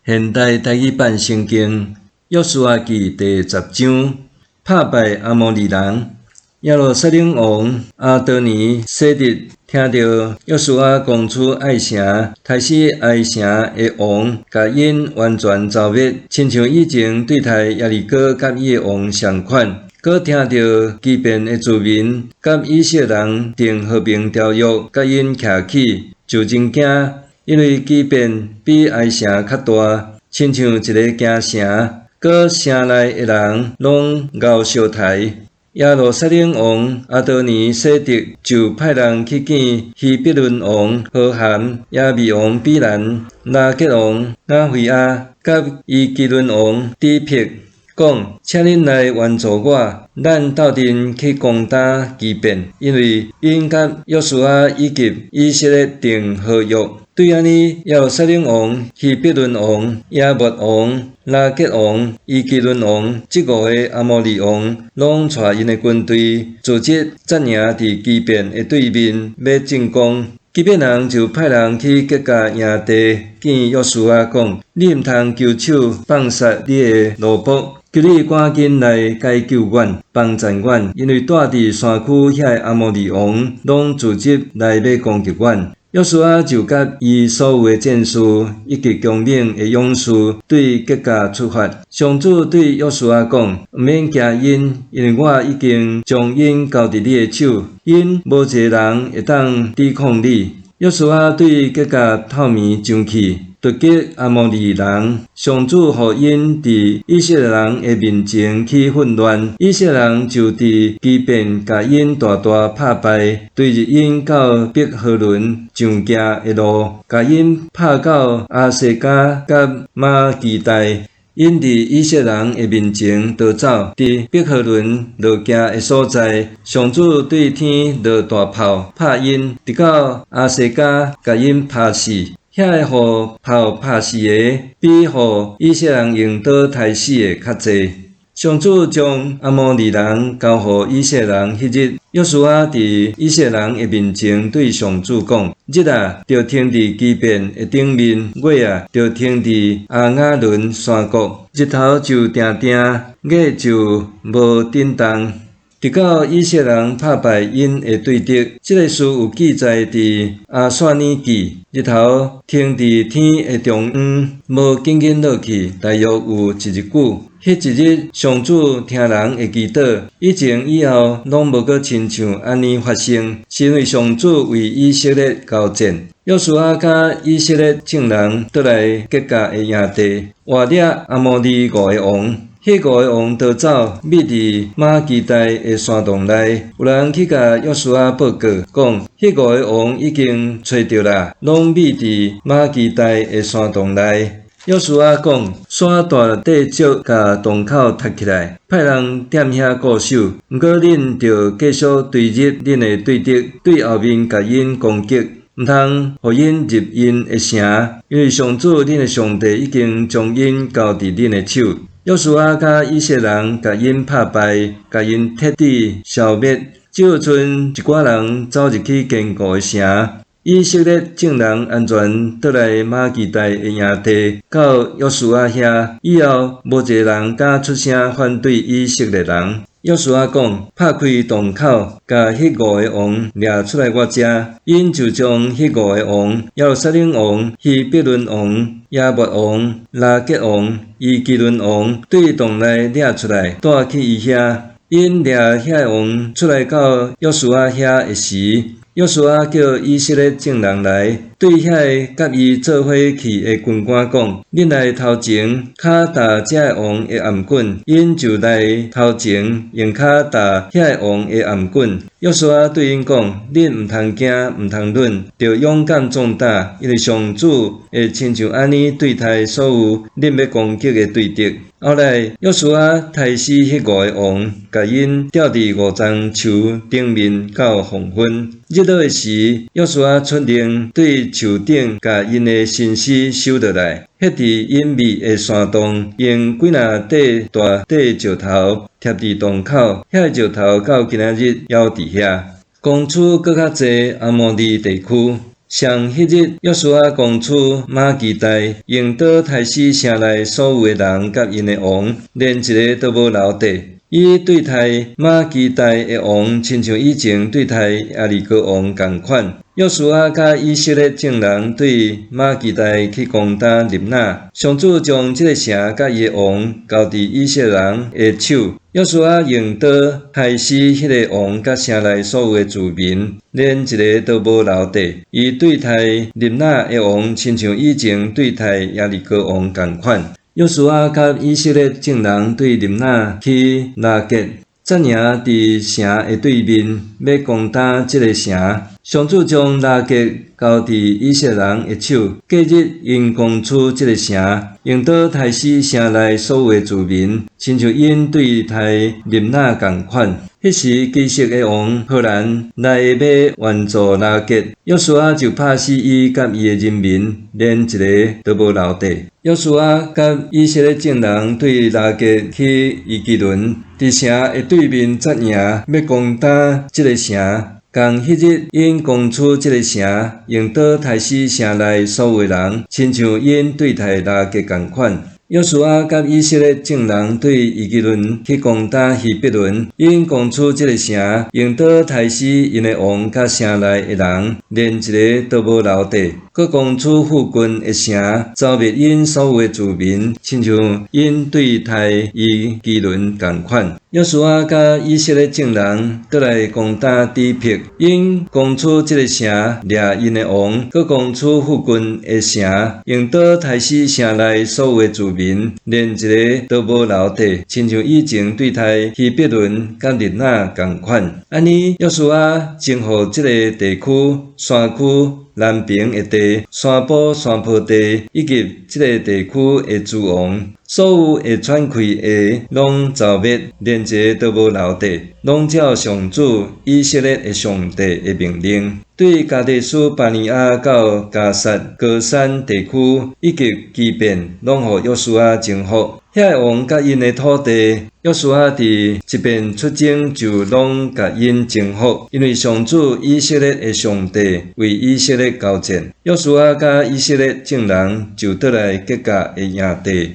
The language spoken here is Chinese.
现代台语版圣经约书亚记第10章，打败阿摩利人。耶路撒冷王阿多尼西德听到约书亚攻取爱城，杀死爱城的王，甲因完全消灭，亲像以前对待耶利哥甲伊的王相款。搁听到基遍的居民甲以色列人订和平条约，甲因徛起，就真惊。因为基遍比爱城较大，亲像一个京城，搁城内的人拢熬烧台。耶路撒冷王阿多尼西德就派人去见希伯伦王和罕、亚米王比兰、拉结王亚菲亚，甲伊基伦王底撇，讲：请恁来援助我，咱斗阵去攻打基遍，因为因甲约书亚以及以色列订合约。对安尼，耶路撒冷王、希伯伦王、亚末王、拉结王、伊基伦王这5个阿摩利王，拢带因的军队组织占领伫基遍的对面，要进攻。基遍人就派人去吉甲营地见约书亚，讲：你毋通求手放杀你的奴仆，求你赶紧来解救阮，帮助阮，因为住伫山区遐的阿摩利王拢组织来要攻击阮。约书亚就甲伊所有的战士以及强猛的勇士对吉甲出发。上主对约书亚讲：毋免惊因，因为我已经将因交伫你的手，因无一个人会当抵抗你。约书亚对吉甲透面上去，突击阿摩利人。上主互因伫以色列人的面前起混乱，以色列人就伫基遍甲因大大拍败，对入因到伯和伦上行的路，甲因拍到阿舍加甲马基代。因伫以色列人的面前逃走，伫伯和伦落行的所在，上主对天落大炮，拍因，直到阿舍加，甲因拍死。遐个互炮拍死的，比互以色列人用刀杀死的较济。上主将阿摩利人交互以色列人迄日，约书亚伫以色列人的面前对上主讲：日啊，着停伫基遍的顶面；月啊，着停伫阿雅伦山谷。日头就定定，月就无震动。直到以色列人拍败因的对敌，这个事有记载伫阿算尼记。日头停伫天的中央，无紧紧落去，大约有一日久。迄一日，上主听人的祈祷，以前以后拢无阁亲像安尼发生，是因为上主为以色列交战。约书亚甲以色列众人倒来吉甲的营地，活掠阿摩利5个王。迄5个王逃走，匿伫马基代的山洞内。有人去甲约书亚报告，讲迄5个王已经找到啦，拢匿伫马基代的山洞内。约书亚讲：山大地足，甲洞口搭起来，派人踮遐固守。毋过恁着继续追入恁的对敌，对后面甲因攻击。毋通互因入因的城，因为上主恁的上帝已经将因交伫恁的手。约书亚甲以色列人甲因拍败，甲因彻底消灭，只有剩一寡人走入去坚固的城。以色列众人安全倒来马基代的营地，到约书亚遐以后，无一个人敢出声反对以色列人。约书亚讲：拍开洞口，甲迄5个王掠出来我遮。因就将迄5个王：耶路撒冷王、希伯伦王、亚末王、拉结王、伊基伦王，对洞内掠出来，带去伊遐。因掠遐王出来到约书亚遐的时，约书亚叫以色列众人来，对遐个甲伊做伙去的军官讲：恁来头前骹踏遮个王的颔棍。因就来头前用骹踏遐个王的颔棍。约书亚对因讲：恁毋通惊，毋通软，着勇敢壮大，因为上主会亲像安尼对待所有恁要攻击的对敌。后来，约书亚杀死迄5个王，甲因吊伫5丛树顶面到黄昏。日落的时，约书亚出令对树顶甲因的身尸收落来，迄伫隐秘的山洞，用几若块大块石头贴伫洞口，遐个石头到今仔日犹伫遐。攻取搁较济阿摩利地区。上迄日，约书亚公主马基代引导台西城内所有诶人甲因诶王，连一个都无留地。伊对待马基代诶王，亲像以前对待亚利哥王共款。约书亚甲以色列众人对马基代去攻打lib那，上主将这个城甲伊诶王交伫以色列人诶手。约书亚用刀害死迄个王甲城内所有诶住民，连一个都无留地。伊对待lib那诶王，亲像以前对待亚利哥王共款。约书亚甲以色列众人对lib那去拉结，阵营伫城诶对面，要攻打这个城。上主将拉结交伫以色列人诶手，隔日因攻取这个城，用刀杀死城内所有诶住民，亲像因对待lib那共款。迄时基色诶王赫然来要援助拉结，约书亚就拍死伊甲伊诶人民，连一个都无留地。约书亚甲以色列众人对拉结去伊基伦，伫城诶对面阵营要攻打这个城。共迄日，因攻取这个城，用刀杀死城内所有人，亲像因对待拉结共款。约书亚甲以色列众人对伊基伦去攻打希伯伦，因攻取这个城，用刀杀死因的王甲城内的人，连一个都无留地。佮攻取附近的城，消灭因所有的住民，亲像因对待伊基伦共款。约书亚甲以色列众人倒来攻打底壁，因攻取这个城，掠因的王，佮攻取附近的城，用刀杀死城内所有的住民，连一个都无留地，亲像以前对待希伯伦甲lib那共款。安尼，约书亚征服这个地区、山区。南平的地、山坡、山坡地以及这个地区的诸王，所有会喘气的，拢消灭，连一个都无留地，拢照上主以色列的上帝的命令，对加地斯巴尼亚到加萨、高山地区以及基遍，拢互约书亚征服。遐个王甲因的土地，约书亚伫一边出征就拢甲因征服，因为上主以色列的上帝为以色列交战，约书亚甲以色列众人就倒来结甲会赢地。